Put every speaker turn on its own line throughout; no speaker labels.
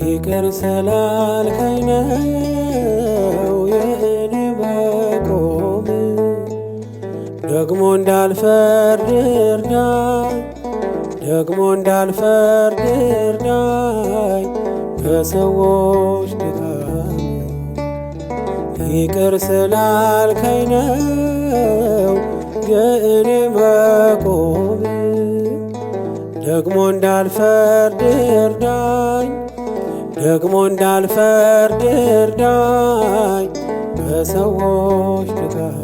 ይቅር ስላልከኝ ነው የእኔ መቆም፣ ደግሞ እንዳልፈርድ እርዳኝ፣ ደግሞ እንዳልፈርድ እርዳኝ በሰዎች ድካም። ይቅር ስላልከኝ ነው የእኔ መቆም፣ ደግሞ እንዳልፈርድ እርዳኝ፣ ደግሞ እንዳልፈርድ እርዳኝ በሰዎች ድካም።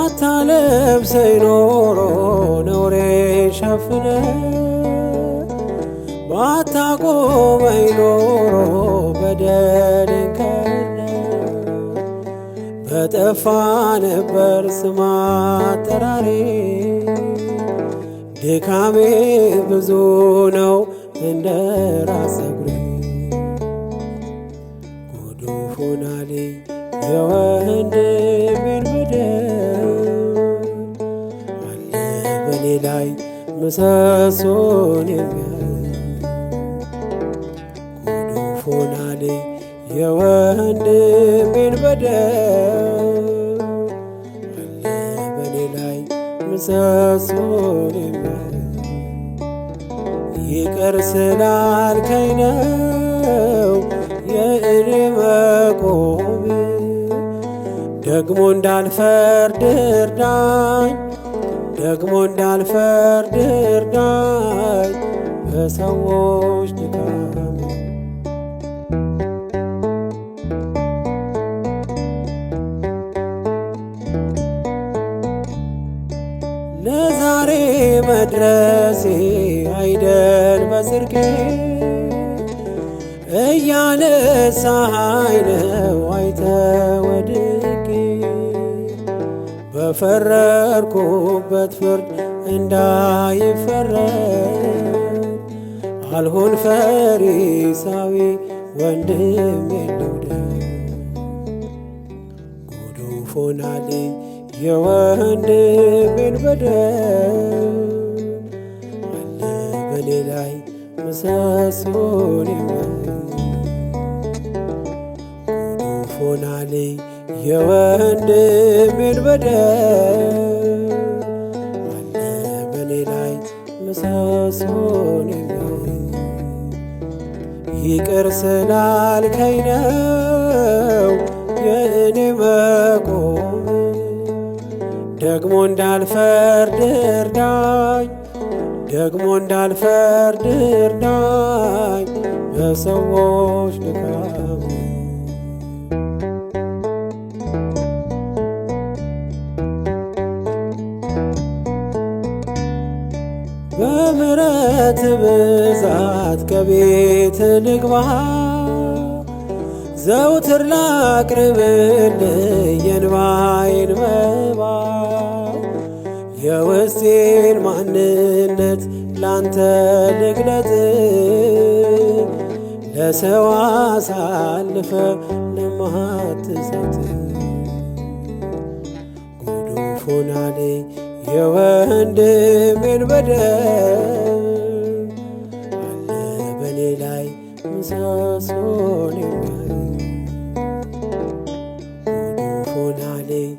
ባታለብሰኝ ኖሮ ነውሬን ሸፍነ፣ ባታቆመኝ ኖሮ በደሌን ከድነ፣ በጠፋ ነበር ስም አጠራሬ። ድካሜ ብዙ ነው እንደ ራስ ፀጉሬ፣ ጉዱፍ ሆናልኝ የወንድሜን በደል። አለ በኔ ላይ ምሰሶን የሚያይ፣ ጉዱፍ ሆናልኝ የወንድሜን በደል። አለ በኔ ላይ ምሰሶን የሚያይ። ይቅር ስላልከኝ ነው የእኔ መቆም፣ ደግሞ እንዳልፈርድ እርዳኝ፣ ደግሞ እንዳልፈርድ እርዳኝ በሰዎች ድካም። ለዛሬ መድረሴ አይደል በጽድቄ፣ እያነሳኸኝ ነው አይተህ ወድቄ። በፈረድኩበት ፍርድ እንዳይፈረድ አልሆን ፈሪሳዊ ወንድሜን ልውደድ። ጉዱፍ ሆናልኝ የወንድሜን በደል። አለ በኔ ላይ ምሰሶን የሚያይ፣ ጉዱፍ ሆናልኝ የወንድሜን በደል። አለ በኔ ላይ ምሰሶን የሚያይ። ይቅር ስላልከኝ ነው የእኔ መቆም፣ ደግሞ እንዳልፈርድ እርዳኝ፣ ደግሞ እንዳልፈርድ እርዳኝ በሰዎች ድካም። በምሕረት ብዛት ከቤት ልግባ፣ ዘውትር ላቅርብልህ የእንባዬን መባ። የውስጤን ማንነት ላንተ ልግለጥ፣ ለሰው አሳልፈ ለማትሰጥ። ጉዱፍ ሆናልኝ የወንድሜን በደል። አለ በኔ ላይ ምሰሶን የሚያይ፣ ጉዱፍ ሆናልኝ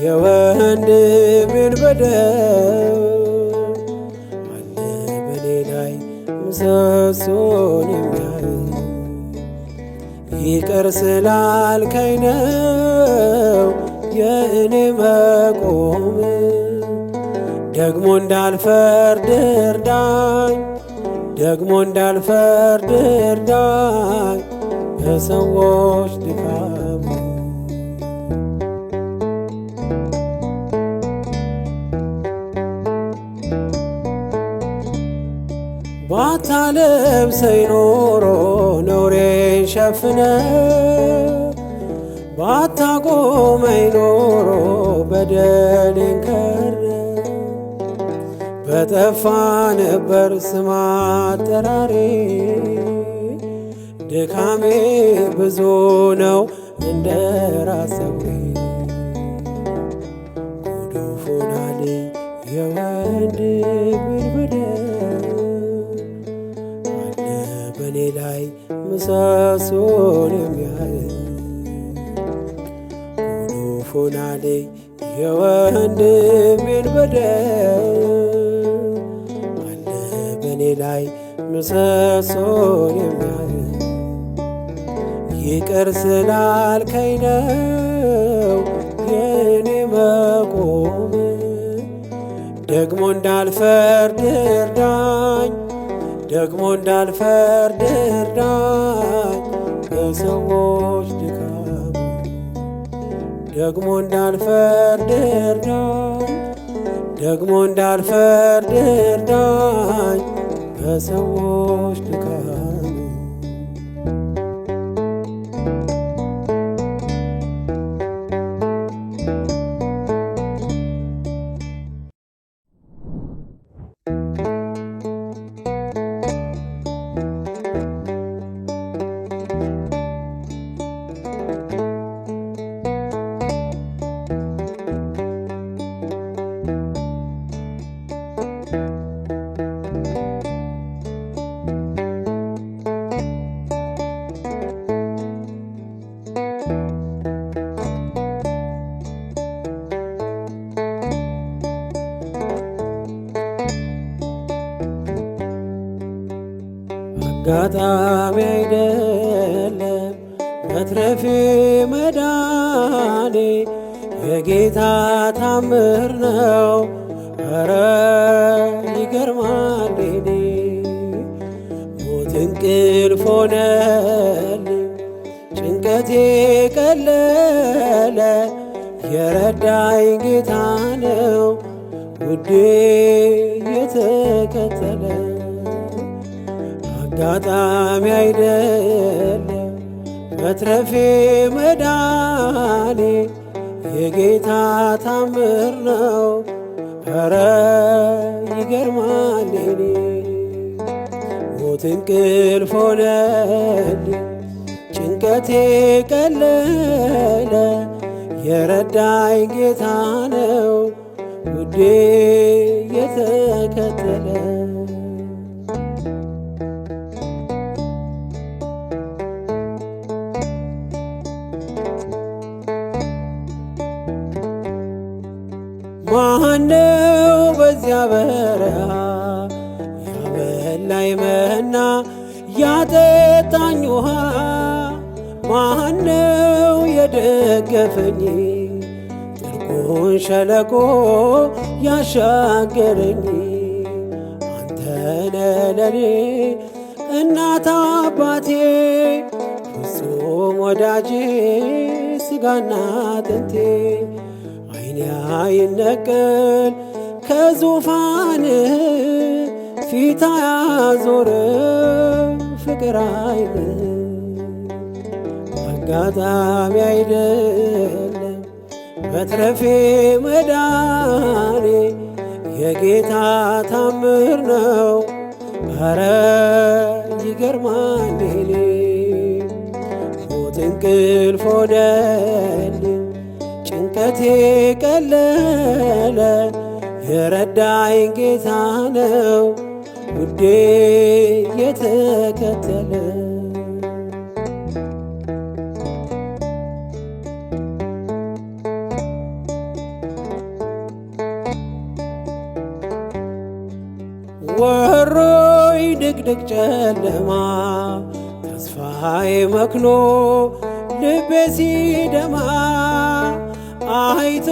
የወንድሜን በደል። አለ በኔ ላይ ምሰሶን የሚያይ። ይቅር ስላልከኝ ነው የእኔ መቆም፣ ደግሞ እንዳልፈርድ እርዳኝ፣ ደግሞ እንዳልፈርድ እርዳኝ በሰዎች ድካም። ባታለብሰኝ ኖሮ ነውሬን ሸፍነ ባታቆመኝ ኖሮ በደሌን ከረ በጠፋ ነበር ስም አጠራሬ። ድካሜ ብዙ ነው እንደ ራስ ፀጉሬ ጉዱፍ ሆናልኝ የወንድሜን በደል አለ በኔ ላይ ምሰሶን የሚያህል ጉዱፍ ሆናልኝ የወንድሜን በደል አለ በኔ ላይ ምሰሶን የሚያህል ይቅር ስላልከኝ ነው የኔ መቆም ደግሞ እንዳልፈርድ እርዳኝ ደግሞ እንዳልፈርድ እርዳኝ በሰዎች ድካም ደግሞ እንዳልፈርድ እርዳኝ ደግሞ እንዳልፈርድ እርዳኝ በሰዎች ድካም አጋጣሚ አይደለም መትረፌ መዳኔ የጌታ ታምር ነው። ኧረ ይገርማል እኔ ሞት እንቅልፍ ሆነልኝ ጭንቀቴ ቀለለ የረዳኝ ጌታ ነው ውዴ የተከተለ አጋጣሚ አይደለም መትረፌ መዳኔ የጌታ ታምር ነው። ኧረ ይገርማል እኔ ሞት እንቅልፍ ሆነልኝ ጭንቀቴ ቀለለ የረዳኝ ጌታ ነው ውዴ የተከተለ ማነው በዚያ በረሃ ያበላኝ መና ያጠጣኝ ውሃ ማነው የደገፈኝ ጥልቁን ሸለቆ ያሻገረኝ አንተነ ለኔ እናት አባቴ ፍጹም ወዳጄ ስጋና አጥንቴ ዓይኔ አይነቀል ከዙፋንህ ፊት አያዞር ፍቅር አይል አጋጣሚ አይደለም መትረፌ መዳኔ የጌታ ታምር ነው። ኧረ ይገርማል እኔ ሞት እንቅልፍ ሆነልኝ ጭንቀቴ ቀለለ የረዳኝ ጌታ ነው ውዴ የተከተለ ወሮይ ድቅድቅ ጨለማ ተስፋዬ መክኖ ልቤ ሲደማ አይቶ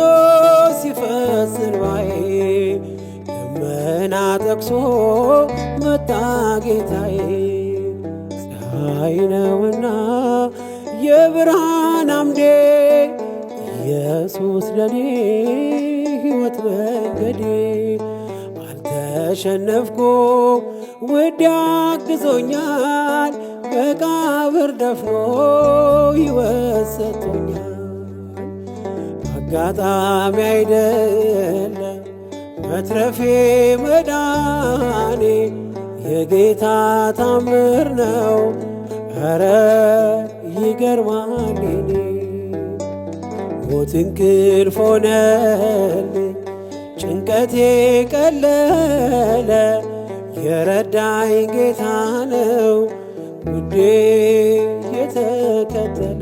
ሲፈስ እንባዬ ደመና ጠቅሶ መጣ ጌታዬ ፀሐይ ነውና የብርሃን አምዴ ኢየሱስ ለኔ ሕይወት መንገዴ አልተሸነፍኩም ውድ አግዞኛል መቃብር ደፍኖ ሕይወት ሰጥቶኛል። አጋጣሚ አይደለም መትረፌ መዳኔ የጌታ ታምር ነው። ኧረ ይገርማል የኔ ሞት እንቅልፍ ሆነልኝ ጭንቀቴ ቀለለ የረዳኝ ጌታ ነው ውዴ የተከተለ።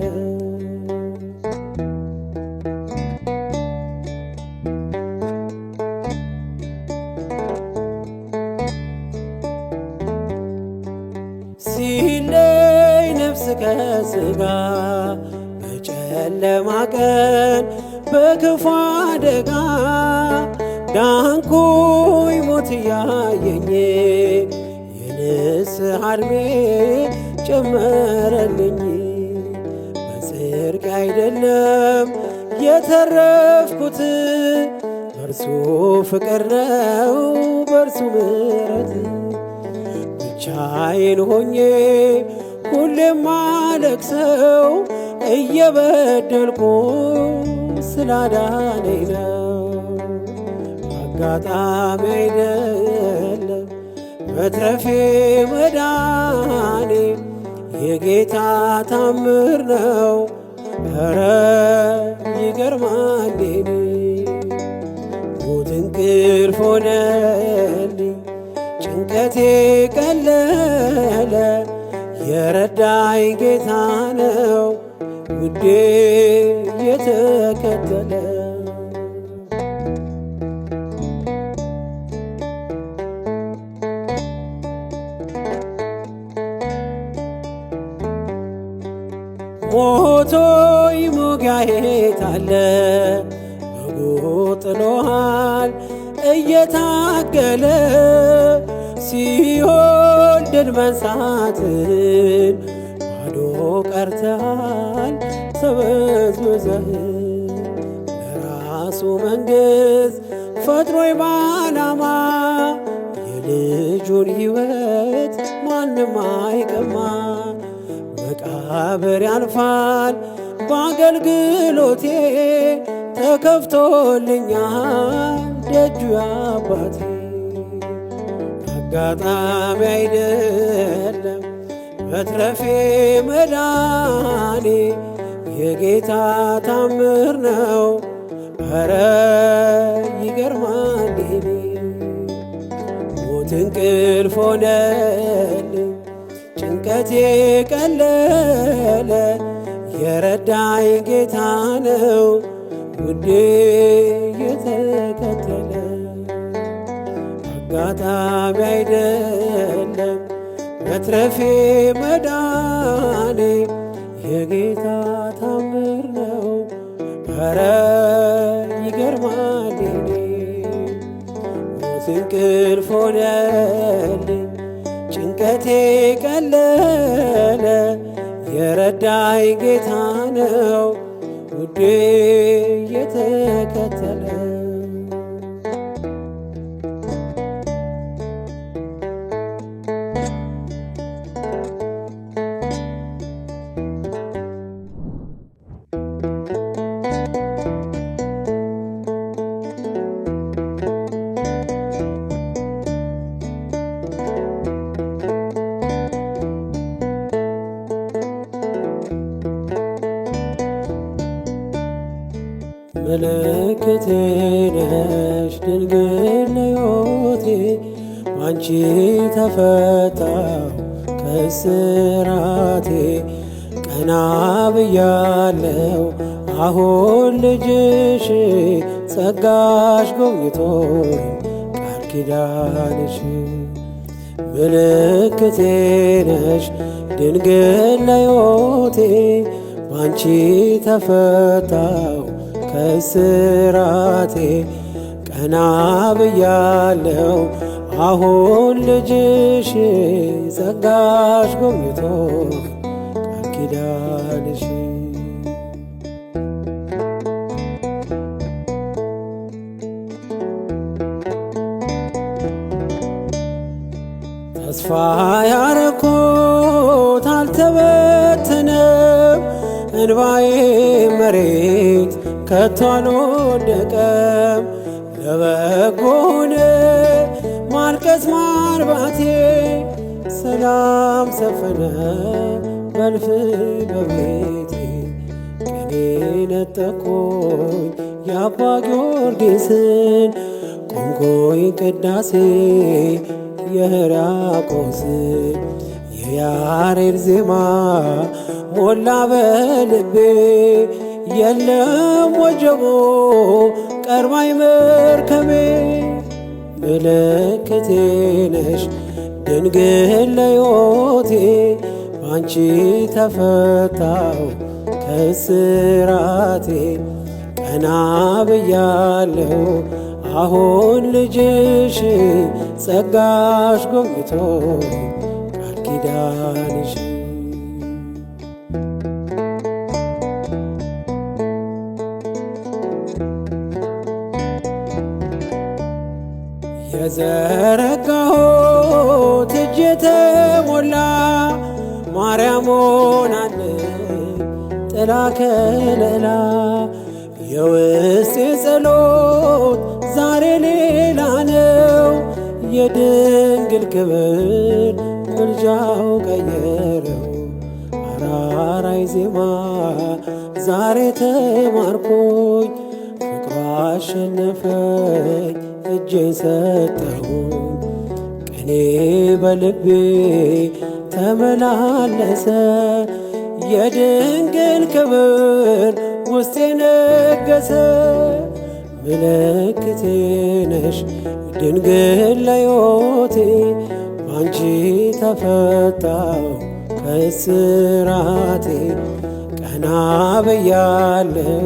ሲለይ ነፍስ ከሥጋ በጨለማ ቀን በክፉ አደጋ ዳንኩኝ ሞት እያየኝ የንስሐ ዕድሜ ጨመረልኝ። በጽድቅ አይደለም የተረፍኩት በእርሱ ፍቅር ነው በእርሱ ምሕረት። ብቻዬን ሆኜ ሁሌም ማለቅሰው እየበደልኩ ስላዳነኝ ነው። አጋጣሚ አይደለም መትረፌ መዳኔ የጌታ ታምር ነው። ኧረ ይገርማል የኔ ሞት እንቅልፍ ሆነልኝ ጭንቀቴ ቀለለ የረዳኝ ጌታ ነው ውዴ የተከተለ። ሞቶይ ሞጋዬት አለ በጎ ጥሎሃል እየታገለ ሲኦል ድል መንሳትን ባዶ ቀርተሃል ተበዝብዘህ ለራሱ መንግሥት ፈጥሮ በዓላማ የልጁን ሕይወት ማንም አይቀማ። መቃብር ያልፋል በአገልግሎቴ ተከፍቶልኛል ደጁ አባቴ። አጋጣሚ አይደለም መትረፌ መዳኔ የጌታ ታምር ነው። ኧረ ይገርማል የኔ ሞት እንቅልፍ ሆነልኝ ጭንቀቴ ቀለለ የረዳኝ ጌታ ነው ውዴ የተከተለ። አጋጣሚ አይደለም መትረፌ መዳኔ የጌታ ታምር ነው። ኧረ ይገርማል የኔ ሞት እንቅልፍ ሆነልኝ ጭንቀቴ ቀለለ የረዳኝ ጌታ ነው ውዴ የተከተለ። ምልክቴ ነሽ ድንግል ለሕይወቴ ባንቺ ተፈታሁ ከእስራቴ። ቀና ብያለሁ አሁን ልጅሽ ጸጋሽ ጎብኝቶኝ ቃል ኪዳንሽ። ምልክቴ ነሽ ድንግል ለሕይወቴ ባንቺ ተፈታሁ ከእስራቴ። ቀና ብያለሁ አሁን ልጅሽ ጸጋሽ ጎብኝቶ ቃል ኪዳንሽ። ተስፋ ያረኩት አልተበተነም፣ እንባዬ መሬት ከቶ አልወደቀም። ለበጎ ሆነ ማልቀስ ማርባቴ፣ ሰላም ሰፈነ በእልፍኝ በቤቴ። ቅኔ ነጠቆኝ የአባ ጊዮርጊስን፣ ቆንቆኝ ቅዳሴ የሕርያቆስን። የያሬድ ዜማ ሞላ በልቤ፣ የለም ወጀቦ ቀርባይ መርከቤ። ምልክቴ ነሽ ድንግል ለሕይወቴ፣ ባንቺ ተፈታው ከስራቴ። ቀና ብያለሁ አሁን ልጅሽ፣ ጸጋሽ ጎብኝቶ ቃል ኪዳንሽ። የዘረጋሁት እጄ ተሞላ፣ ማርያም ሆናለች ጥላ ከለላ። የውስጤ ጸሎት ዛሬ ሌላ ነው፣ የድንግል ክብር ምልጃው ቀየረው። አራራይ ዜማ ዛሬ ተማርኮኝ፣ ፍቅሯ አሸነፈኝ እጄን ሰጠሁ። ቅኔ በልቤ ተመላለሰ፣ የድንግል ክብር ውስጤ ነገሰ። ምልክቴ ነሽ ድንግል ለሕይወቴ፣ ባንቺ ተፈታው ከስራቴ። ቀና ብያለሁ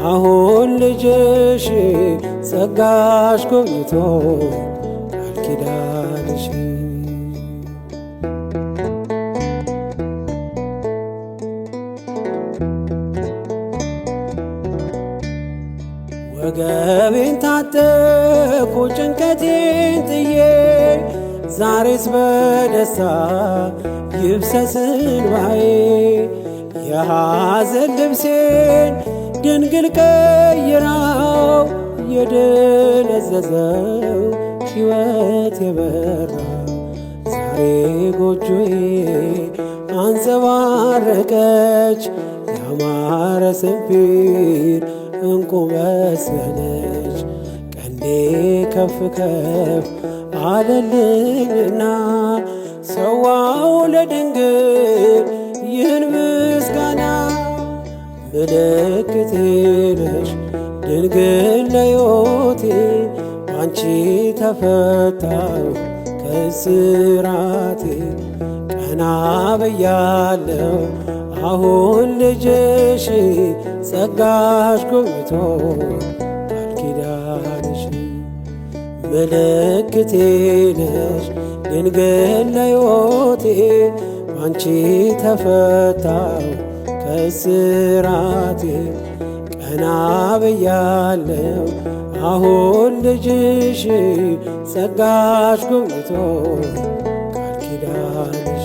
አሁን ልጅሽ፣ ጸጋሽ ጎብኝቶ ቃል ኪዳንሽ። ወገቤን ታጠቅኩ ጭንቀቴን ጥዬ፣ ዛሬስ በደስታ ይብሰስ እንባዬ። የሐዘን ልብሴን ድንግል ቀይራው፣ የደነዘዘው ሕይወት የበራው። ዛሬ ጎጆዬ አንጸባረቀች፣ ያማረ ሰንፔር እንቁ መሰለች። ቀንዴ ከፍ ከፍ አለልኝና፣ ሰዋው ለድንግል ይህን ምስጋና። ምልክቴ ነሽ ድንግል ለሕይወቴ፣ ባንቺ ተፈታው ከስራቴ። ቀና ብያለሁ አሁን ልጅሽ፣ ጸጋሽ ጎብኝቶ ቃል ኪዳንሽ። ምልክቴ ነሽ ድንግል ለሕይወቴ፣ ባንቺ ተፈታው ከስራቴ። ቀና ብያለሁ አሁን ልጅሽ፣ ጸጋሽ ጎብኝቶ ቃል ኪዳንሽ።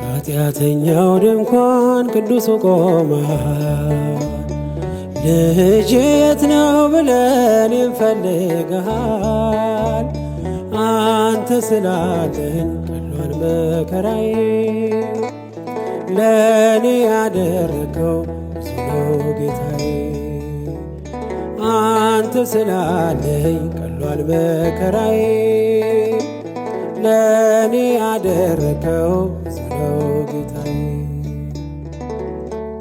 ኃጢአተኛው ድንኳን ቅዱሱ ቆመ፣ ልጄ የት ነው ብለን እንፈልግሃል። አንተ ስላለኝ ቀሏል መከራዬ፣ ለእኔ ያደረገው ብዙ ነው ጌታዬ። አንተ ስላለኝ ቀሏል መከራዬ፣ ለእኔ ያደረገው ብዙ ነው ጌታዬ።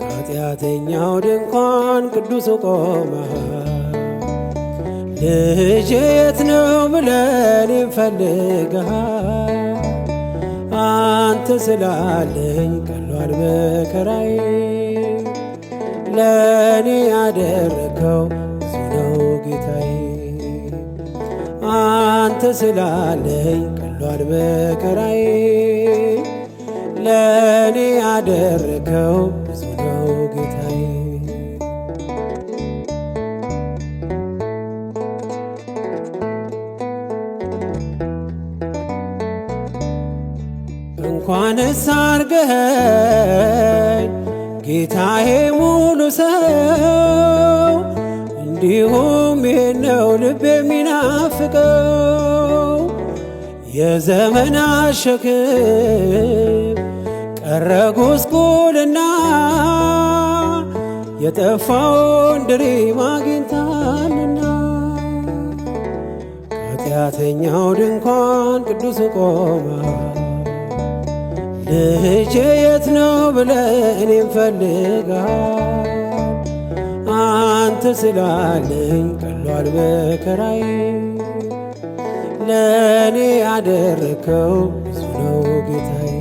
ከኃጢአተኛው ድንኳን ቅዱሱ ቆመ፣ ልጄ የት ነው ብለን እንፈልግሃል። አንተ ስላለኝ ቀሏል መከራዬ። ለእኔ ያደረከው ብዙ ነው ጌታዬ። አንተ ስላለኝ ቀሏል መከራዬ። ለእኔ ያደረከው ብዙ ነው ጌታዬ። እንኳንስ አርገኸኝ ጌታዬ ሙሉ ሰው፣ እንዲሁም ይህነው ልብ የሚናፍቀው። የዘመናት ሸክም ቀረ ጉስቁልና፣ የጠፋውን ድሪም አግኝታልና። ከኃጢአተኛው ድንኳን ቅዱስ ቆማ ልጄ የት ነው ብለህ እኔም ፈልጋ። አንተ ስላለኝ ቀሏል መከራዬ። ለእኔ ያደረከው ብዙ ነው ጌታዬ።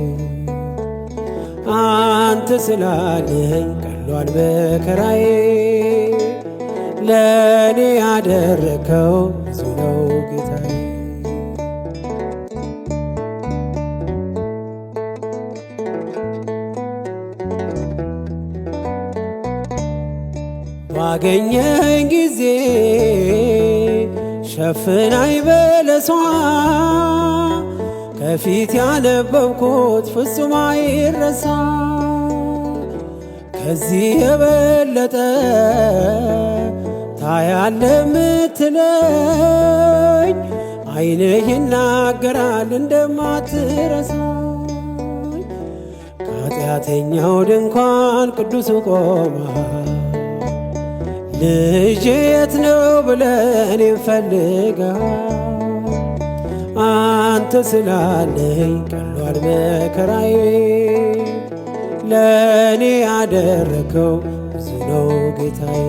አንተ ስላለኝ ቀሏል መከራዬ። ለእኔ ያደረከው ብዙ ነው ጌታዬ። ባገኘኝ ጊዜ ሸፍናይ በለሷ፣ ከፊት ያነበብኩት ፍጹም አይረሳ። ከዚህ የበለጠ ታያለ ምትለኝ፣ ዓይንህ ይናገራል እንደማትረሳኝ። ከኃጢአተኛው ድንኳን ቅዱስ ቆማ ልጄ የት ነው ብለህ እኔም ፈልጋ። አንተ ስላለኝ ቀሏል መከራዬ። ለእኔ ያደረከው ብዙ ነው ጌታዬ።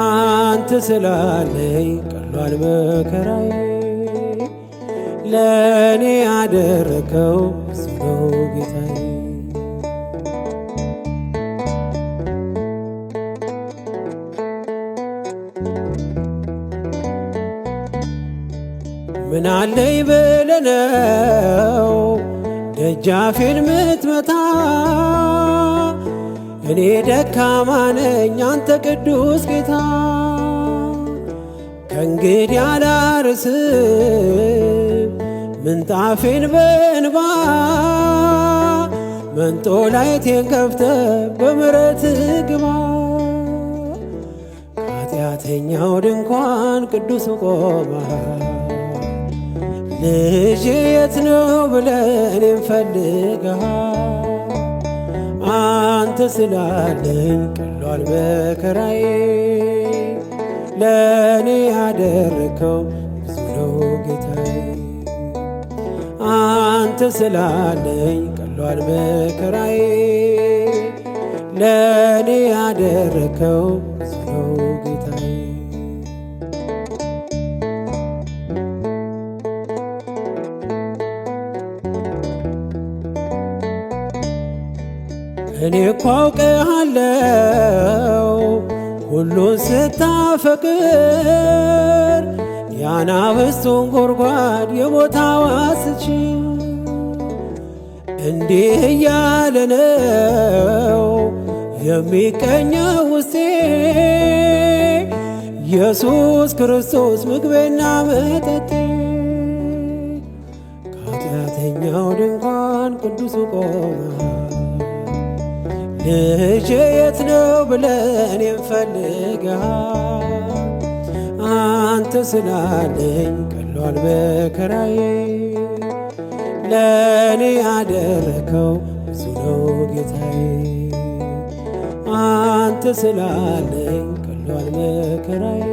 አንተ ስላለኝ ቀሏል መከራዬ። ለእኔ ያደረከው ብዙ ነው ጌታዬ። ምናለኝ ብለህ ነው ደጃፌን ምትመታ? እኔ ደካማ ነኝ አንተ ቅዱስ ጌታ። ከእንግዲህ አላርስም ምንጣፌን በእንባ፣ መንጦላይቴን ከፍተህ በምሕረትህ ግባ። ከኃጢአተኛው ድንኳን ቅዱስ ቆማ ልጄ የት ነው ብለህ እኔም ፈልጋ። አንተ ስላለኝ ቀሏል መከራዬ። ለእኔ ያደረከው ብዙ ነው ጌታዬ። አንተ ስላለኝ ቀሏል መከራዬ። ለእኔ ያደረከው ብዙ ነው ጌታዬ። እኔ እኮ አውቅሃለሁ ሁሉን ስታፈቅር፣ የአናብስቱን ጉድጓድ የሞት አዋጅ ስትሽር። እንዲህ እያለ ነው የሚቀኘው ውስጤ፣ ኢየሱስ ክርስቶስ ምግቤና መጠጤ። ከኃጢአተኛው ድንኳን ቅዱስ ቆማ ልጄ የት ነው ብለህ እኔም ፈልጋ። አንተ ስላለኝ ቀሏል መከራዬ። ለእኔ ያደረከው ብዙ ነው ጌታዬ። አንተ ስላለኝ ቀሏል መከራዬ።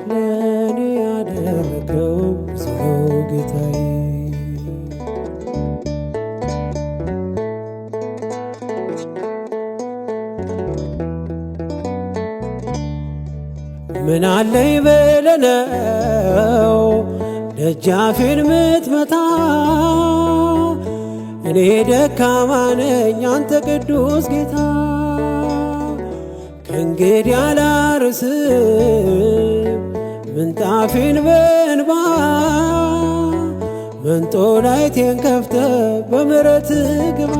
ለእኔ ያደረከው ብዙ ነው ጌታዬ። ምናለኝ ብለህ ነው ደጃፌን ምትመታ እኔ ደካማ ነኝ አንተ ቅዱስ ጌታ ከእንግዲህ አላርስም ምንጣፌን በእንባ መንጦላይቴን ከፍተህ በምሕረትህ ግባ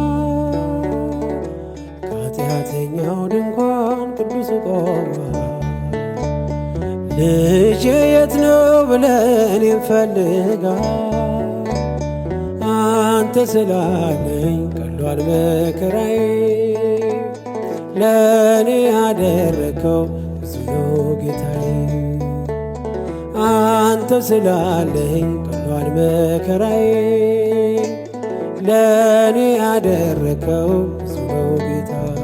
ከኃጢአተኛው ድንኳን ቅዱስ ቆመሃል ልጄ የት ነው ብለህ እኔን ፈልገሃል አንተ ስላለኝ ቀሏል መከራዬ ለእኔ ያደረከው ብዙ ነው ጌታዬ አንተ ስላለኝ ቀሏል መከራዬ ለእኔ ያደረከው ብዙ ነው ጌታዬ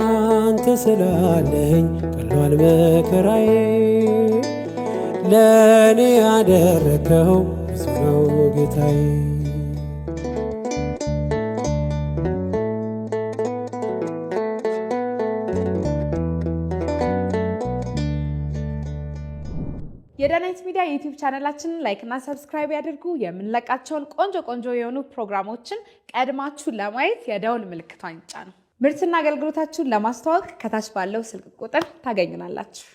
አንተ ስላለኝ ቀሏል መከራዬ ለእኔ ያደረከው ብዙ ነው ጌታዬ
የዳናይት ሚዲያ ዩቲዩብ ቻናላችንን ላይክ እና ሰብስክራይብ ያድርጉ የምንለቃቸውን ቆንጆ የሆኑ ፕሮግራሞችን ቀድማችሁ ለማየት የደውል ምልክቷን ይጫኑ ምርትና አገልግሎታችሁን ለማስተዋወቅ ከታች ባለው ስልክ ቁጥር ታገኙናላችሁ